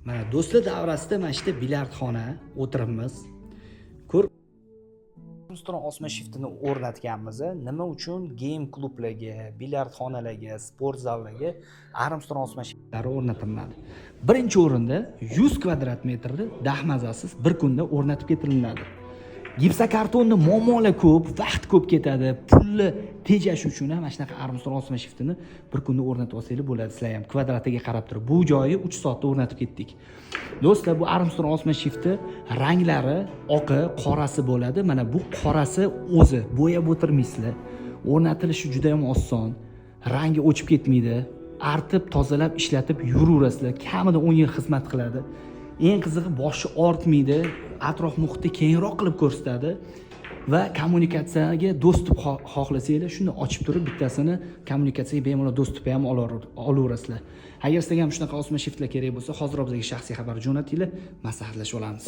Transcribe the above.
Mana do'stlar davrasida mana shu bilardxona o'tiribmiz. Armstrong osma shiftini o'rnatganmiz. Nima uchun game klublarga, bilardxonalarga, sport zallarga Armstrong osma shiftlari o'rnatiladi? Birinchi o'rinda 100 kvadrat metrni dahmazasiz bir kunda o'rnatib ketilinadi. Gipsokartonni muammolar ko'p, vaqt ko'p ketadi. Pulni tejash uchun ham mana shunaqa Armstrong osma shiftini bir kunda o'rnatib olsanglar bo'ladi. Sizlar ham kvadratiga qarab turib. Bu joyi 3 soatda o'rnatib ketdik. Do'stlar, bu Armstrong osma shifti ranglari oqi, qorasi bo'ladi. Mana bu qorasi o'zi bo'yab o'tirmaysizlar. O'rnatilishi juda ham oson. Rangi o'chib ketmaydi. Artib, tozalab, ishlatib yuraverasizlar. Kamida 10 yil xizmat qiladi. Eng qizig'i boshi ortmaydi, atrof muhitni kengroq qilib ko'rsatadi va kommunikatsiyaga dostуп xohlasanglar, shuni ochib turib bittasini kommunikatsiyaga bemalol dostуп ham olaverasizlar. Agar sizga ham shunaqa osma shiftlar kerak bo'lsa, hozir bizga shaxsiy xabar jo'natinglar, maslahatlashib olamiz.